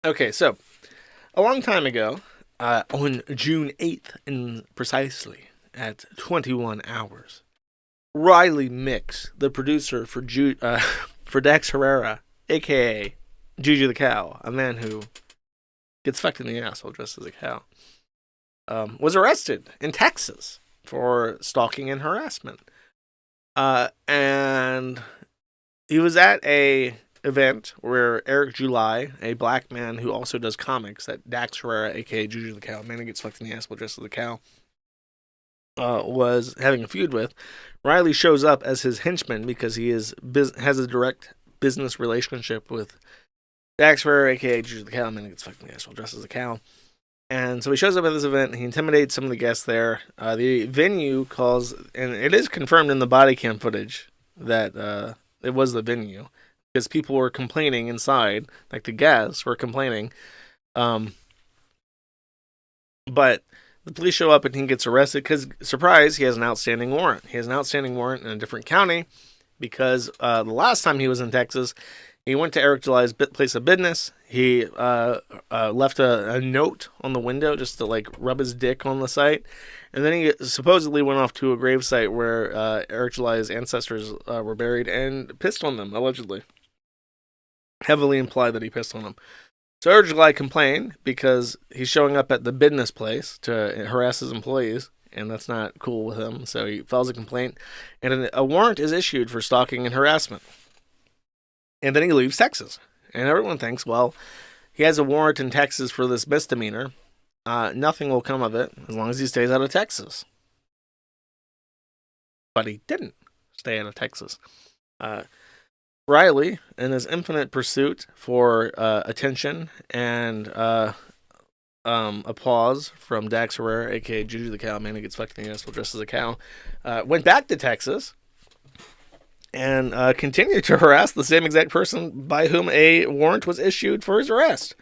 Okay, so a long time ago, on June 8th, precisely at 21 hours, Riley Mix, the producer for for Dax Herrera, aka Juju the Cow, a man who gets fucked in the asshole dressed as a cow, was arrested in Texas for stalking and harassment. And he was at a event where Eric July, a black man who also does comics, that Dax Herrera, aka Juju the Cow, man who gets fucked in the asshole dressed as a cow, was having a feud with. Riley shows up as his henchman because he has a direct business relationship with Dax Herrera, aka Juju the Cow, man who gets fucked in the asshole dressed as a cow. And so he shows up at this event, he intimidates some of the guests there. The venue calls, and it is confirmed in the Bodycam footage that it was the venue, because people were complaining inside, like the guests were complaining. But the police show up and he gets arrested because, surprise, he has an outstanding warrant. He has an outstanding warrant in a different county because the last time he was in Texas, he went to Eric July's place of business. He left a note on the window just to like rub his dick on the site. And then he supposedly went off to a gravesite where Eric July's ancestors were buried and pissed on them, allegedly. Heavily implied that he pissed on them. So Eric July complained because he's showing up at the business place to harass his employees, and that's not cool with him. So he files a complaint, and a warrant is issued for stalking and harassment. And then he leaves Texas. And everyone thinks, well, he has a warrant in Texas for this misdemeanor. Nothing will come of it as long as he stays out of Texas. But he didn't stay out of Texas. Riley, in his infinite pursuit for attention and applause from Dax Herrera, a.k.a. Juju the Cow, man who gets fucked in the asshole dressed as a cow, went back to Texas and continued to harass the same exact person by whom a warrant was issued for his arrest.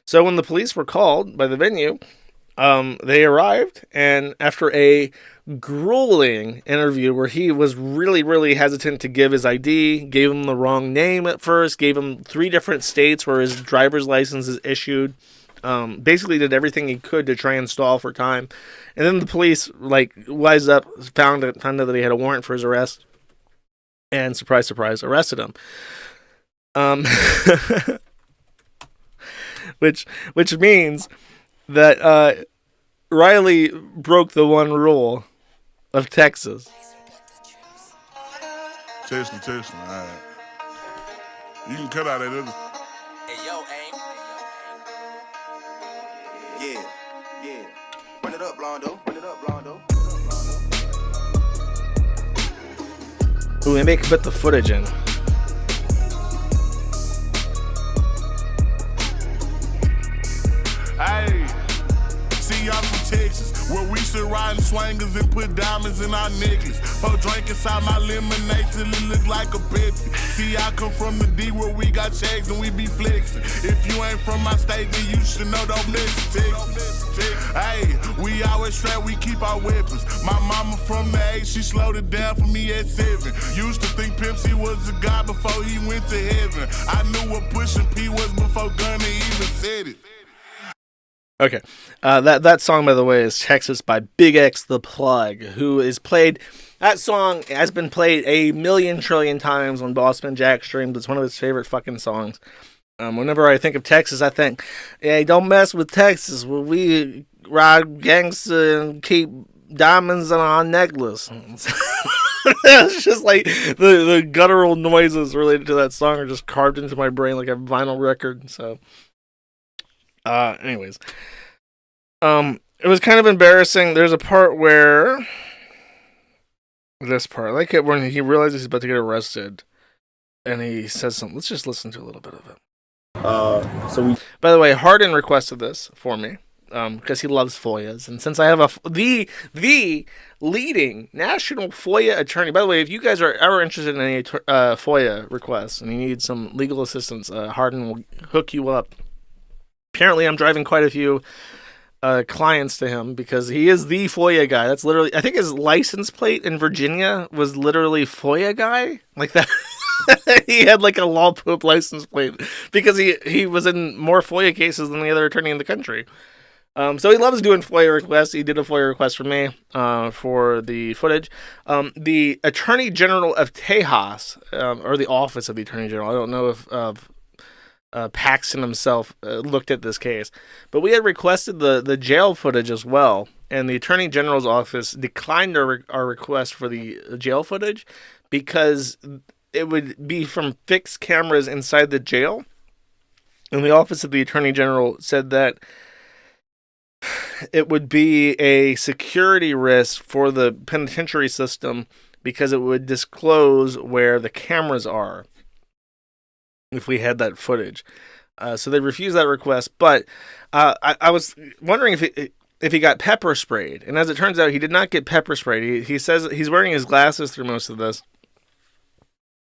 So when the police were called by the venue, they arrived, and after a grueling interview where he was really, really hesitant to give his ID, gave him the wrong name at first, gave him 3 different states where his driver's license is issued, basically did everything he could to try and stall for time. And then the police, wised up, found out that he had a warrant for his arrest, and surprise, surprise, arrested him. Which means that Riley broke the one rule of Texas. Testing. All right. You can cut out that other. Hey, yo, aim. Yeah. Run it up, Blondo. Ooh, maybe I can put the footage in. Hey, see y'all from Texas, where we should ride in swangers and put diamonds in our necklace. Pour drink inside my lemonade till it look like a Pepsi. See, I come from the D where we got checks and we be flexing. If you ain't from my state, then you should know, don't mess with Texas. Hey, we always strapped, we keep our weapons. My mama from the 8, she slowed it down for me at 7. Used to think Pimp C was a god before he went to heaven. I knew what pushing P was before Gunna even said it. Okay, that song, by the way, is Texas by Big X the Plug, who is played. That song has been played a million trillion times on Bossman Jack streams. It's one of his favorite fucking songs. Whenever I think of Texas, I think, hey, don't mess with Texas. We ride gangsta and keep diamonds on our necklace. It's just like the guttural noises related to that song are just carved into my brain like a vinyl record. So, anyways, it was kind of embarrassing. There's a part where this part, like it when he realizes he's about to get arrested, and he says something. Let's just listen to a little bit of it. By the way, Hardin requested this for me because he loves FOIAs, and since I have the leading national FOIA attorney. By the way, if you guys are ever interested in any FOIA requests and you need some legal assistance, Hardin will hook you up. Apparently, I'm driving quite a few clients to him because he is the FOIA guy. That's literally, I think his license plate in Virginia was literally FOIA guy, like that. He had like a law poop license plate because he was in more FOIA cases than the other attorney in the country. So he loves doing FOIA requests. He did a FOIA request for me for the footage. The Attorney General of Tejas, or the Office of the Attorney General, I don't know if Paxton himself looked at this case, but we had requested the jail footage as well, and the Attorney General's office declined our request for the jail footage because it would be from fixed cameras inside the jail, and the Office of the Attorney General said that it would be a security risk for the penitentiary system because it would disclose where the cameras are if we had that footage. So they refused that request, but I was wondering if he got pepper sprayed. And as it turns out, he did not get pepper sprayed. He says he's wearing his glasses through most of this.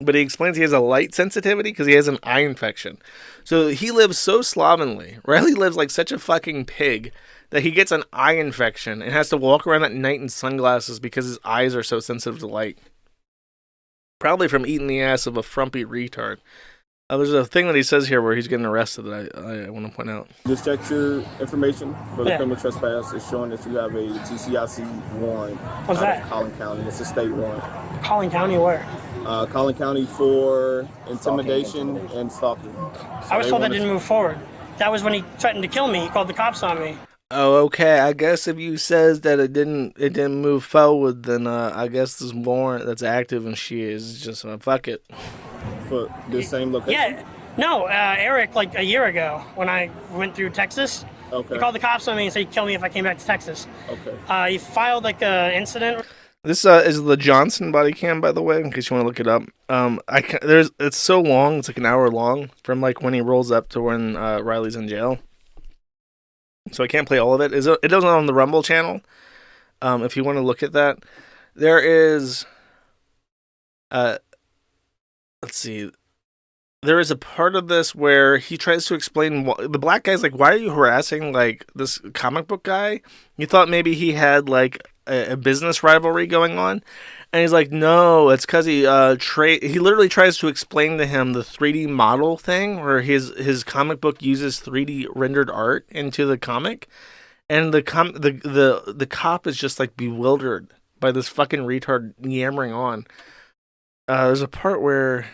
But he explains he has a light sensitivity because he has an eye infection. So he lives so slovenly. Riley lives like such a fucking pig that he gets an eye infection and has to walk around at night in sunglasses because his eyes are so sensitive to light. Probably from eating the ass of a frumpy retard. There's a thing that he says here where he's getting arrested that I want to point out. Just check your information for the criminal trespass. It's showing that you have a TCIC warrant. What's that? Collin County. It's a state warrant. Collin County where? Collin County for intimidation and stalking. I was told that didn't move forward. That was when he threatened to kill me. He called the cops on me. Oh, okay. I guess if you says that it didn't move forward, then I guess this warrant that's active and she is just fuck it. For the same location? Yeah. No, Eric, like a year ago, when I went through Texas, okay. He called the cops on me and said he'd kill me if I came back to Texas. Okay. He filed like an incident. This is the Johnson body cam, by the way, in case you want to look it up. It's so long, it's like an hour long, from like when he rolls up to when Riley's in jail. So I can't play all of it. It doesn't on the Rumble channel. If you want to look at that, there is. Let's see. There is a part of this where he tries to explain the black guy's like, "Why are you harassing like this comic book guy?" You thought maybe he had like a business rivalry going on, and he's like, "No, it's because he literally tries to explain to him the 3D model thing, where his comic book uses 3D rendered art into the comic, and the cop is just like bewildered by this fucking retard yammering on." There's a part where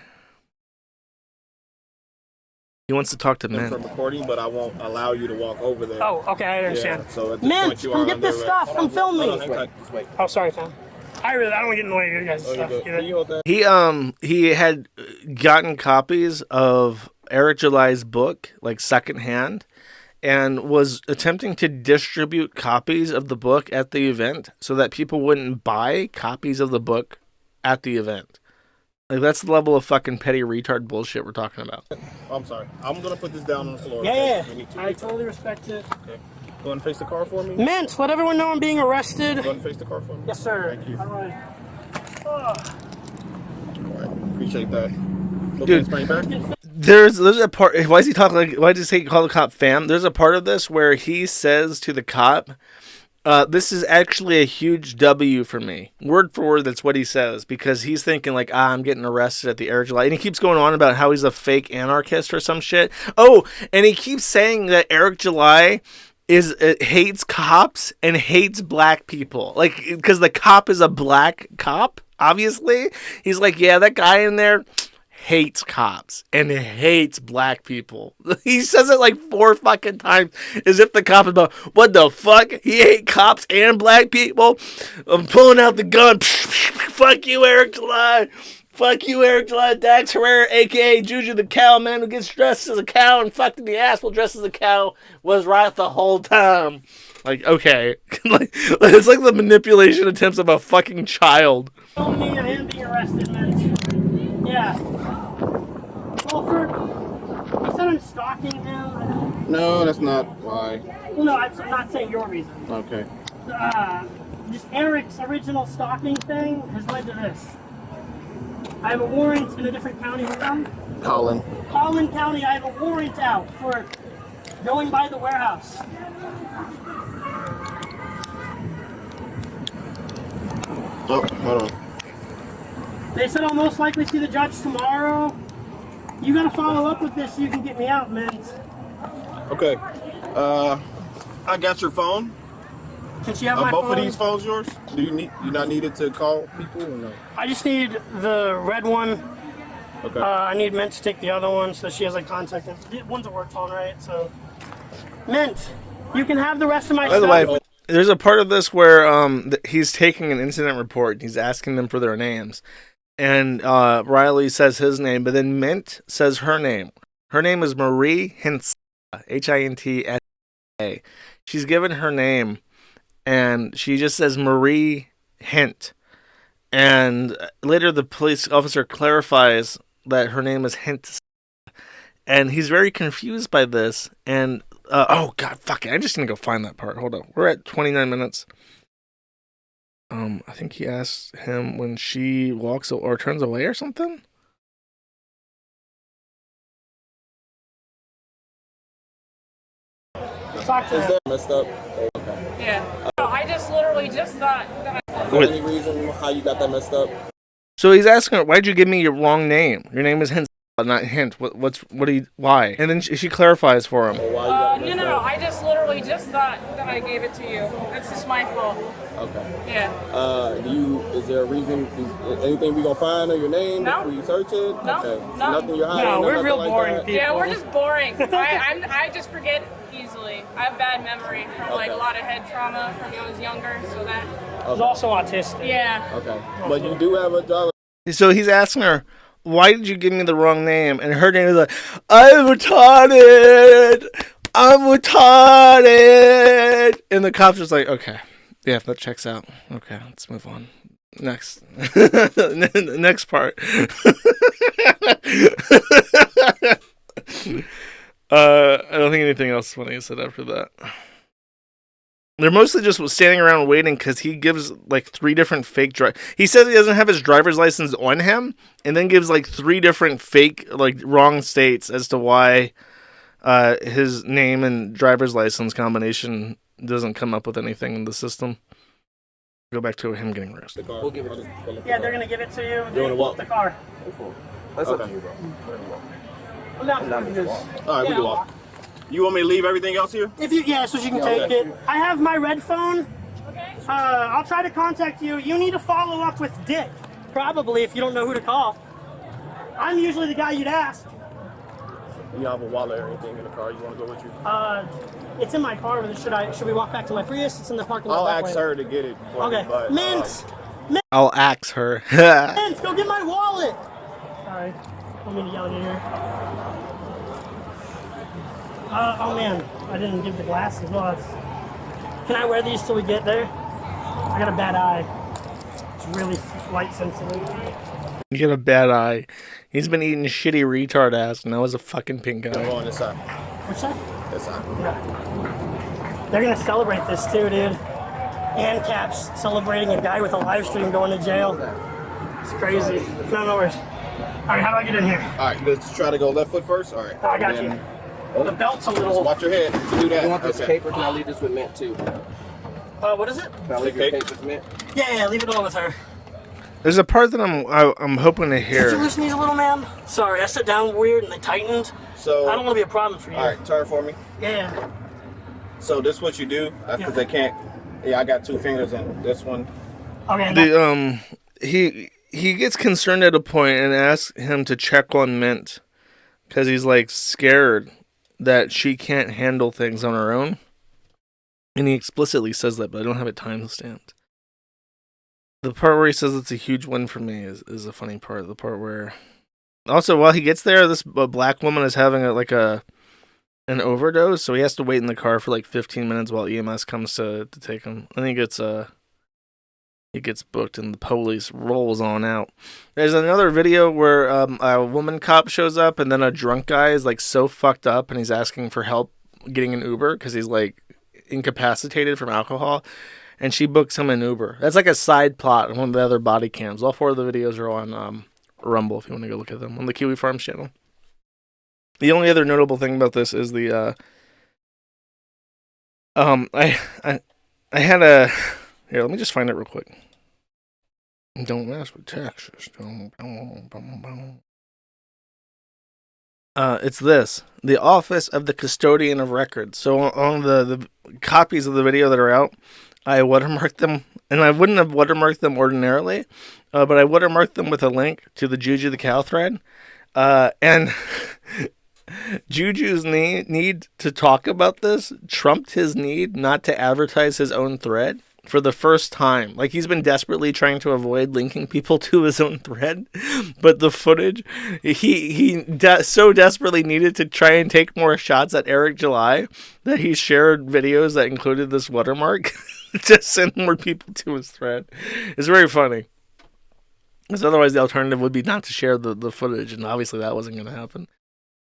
he wants to talk to men. For recording, but I won't allow you to walk over there. Oh, okay, I understand. Yeah, so at this Man, point you come are get this under stuff. Come film me. Just wait. Oh, sorry, fam. I don't want to get in the way of your guys' stuff. Can you hold that? He had gotten copies of Eric July's book, like secondhand, and was attempting to distribute copies of the book at the event so that people wouldn't buy copies of the book at the event. Like, that's the level of fucking petty retard bullshit we're talking about. I'm sorry. I'm going to put this down on the floor. Yeah, okay? I totally respect it. Okay. Go and face the car for me. Mint, let everyone know I'm being arrested. Go and face the car for me. Yes, sir. Thank you. All right. All right. Appreciate that. Dude, back? there's a part. Why is he talking like? Why does he call the cop fam? There's a part of this where he says to the cop, "This is actually a huge W for me." Word for word, that's what he says, because he's thinking like, I'm getting arrested at the Eric July, and he keeps going on about how he's a fake anarchist or some shit. Oh, and he keeps saying that Eric July hates cops and hates black people, like because the cop is a black cop. Obviously, he's like, yeah, that guy in there hates cops and hates black people. He says it like 4 fucking times as if the cop is about, what the fuck? He hate cops and black people? I'm pulling out the gun. Fuck you, Eric July. Fuck you, Eric July. Dax Herrera, a.k.a. Juju the cow, man who gets dressed as a cow and fucked in the ass while dressed as a cow, was right the whole time. Like, okay. It's like the manipulation attempts of a fucking child. Don't need him being arrested, man. Yeah. Well, he said I'm stalking him. No, that's not why. Well, no, I'm not saying your reason. Okay. Just Eric's original stalking thing has led to this. I have a warrant in a different county with them. Collin County, I have a warrant out for going by the warehouse. Oh, hold on. They said I'll most likely see the judge tomorrow. You gotta follow up with this so you can get me out, man. Okay. I got your phone. Can she have Are my both phone? of these phones yours? Do you not needed to call people or no? I just need the red one. Okay. I need Mint to take the other one so she has like contact. One's a work phone, right? So, Mint, you can have the rest of my By the stuff. way, there's a part of this where he's taking an incident report. He's asking them for their names. And Riley says his name, but then Mint says her name. Her name is Marie Hintsa, Hintsa. She's given her name, and she just says Marie Hint. And later the police officer clarifies that her name is Hint. And he's very confused by this. And, oh, God, fuck it. I'm just going to go find that part. Hold on. We're at 29 minutes. I think he asked him when she walks or turns away or something. Talk to Is her. that messed up? Okay. Yeah. No, I just literally just thought that Is there any reason how you got that messed up? So he's asking her, "Why'd you give me your wrong name? Your name is Hint, not Hint. Why?" And then she clarifies for him. Or why you got it messed no. up? I just literally just thought that I gave it to you. It's just my fault. Okay. Yeah. Is there a reason? Anything we gonna find on your name No. if we search it? No. Okay. No. Nothing you're hiding. No, we're nothing real like boring that? people. Yeah, we're just boring. I just forget easily. I have bad memory from like a Okay. lot of head trauma from when I was younger. So that. She's also autistic. Yeah. Okay. But you do have a driver. So he's asking her, "Why did you give me the wrong name?" And her name is like, "I'm retarded. I'm retarded." And the cop's just like, "Okay, yeah, that checks out. Okay, let's move on. Next, next part." I don't think anything else funny is said after that. They're mostly just standing around waiting because he gives like 3 different fake he says he doesn't have his driver's license on him, and then gives like 3 different fake, like wrong states as to why his name and driver's license combination doesn't come up with anything in the system. Go back to him getting arrested. We'll give it. Yeah, they're gonna give it to you. You wanna walk? The car. That's up Okay. to you, bro. I'm not Not this. All right, we can walk. You want me to leave everything else here? If you, yeah, so you can take okay. it. I have my red phone. Okay. I'll try to contact you. You need to follow up with Dick, probably, if you don't know who to call. I'm usually the guy you'd ask. You have a wallet or anything in the car? You want to go with you? It's in my car. But should we walk back to my Prius? It's in the parking lot. I'll that ask way. her to get it. For Okay. Me, but, Mint! I'll axe her. Mint, go get my wallet! Sorry. I don't mean to yell at you here. Oh man, I didn't give the glasses. Well, can I wear these till we get there? I got a bad eye. It's really light sensitive. You get a bad eye. He's been eating shitty retard ass, and now he's a fucking pink Go eye. on this side. Which side? This side. They're gonna celebrate this too, dude. ANCAP's celebrating a guy with a live stream going to jail. It's crazy. No worries. Alright, how do I get in here? All right, let's try to go left foot first. All right. I got And you. The belt's a little. Watch your head. Do that. You want this Okay. cake or can I leave this with Mint too? What is it? Can I leave your Cake? cake with Mint? Yeah, leave it all with her. There's a part that I'm hoping to Did you hear. listen to me, little man? Sorry, I sat down weird and they tightened. So. I don't want to be a problem for you. All right, turn for me. Yeah. So this what you do because they can't. Yeah, I got 2 fingers in this one. Okay. He gets concerned at a point and asks him to check on Mint because he's like scared that she can't handle things on her own. And he explicitly says that, but I don't have it time stamped. The part where he says it's a huge win for me is a funny part. The part where also while he gets there, this black woman is having an overdose, so he has to wait in the car for like 15 minutes while EMS comes to take him. And he gets booked and the police rolls on out. There's another video where a woman cop shows up and then a drunk guy is like so fucked up and he's asking for help getting an Uber because he's like incapacitated from alcohol, and she books him an Uber. That's like a side plot on one of the other body cams. All 4 of the videos are on Rumble if you want to go look at them on the Kiwi Farms channel. The only other notable thing about this is the I had a here. Let me just find it real quick. Don't mess with Texas. It's this. The Office of the Custodian of Records. So on the copies of the video that are out, I watermarked them. And I wouldn't have watermarked them ordinarily, but I watermarked them with a link to the Juju the Cow thread. And Juju's need to talk about this trumped his need not to advertise his own thread for the first time. Like, he's been desperately trying to avoid linking people to his own thread, but the footage, he so desperately needed to try and take more shots at Eric July that he shared videos that included this watermark to send more people to his thread. It's very funny. Because otherwise the alternative would be not to share the footage, and obviously that wasn't going to happen.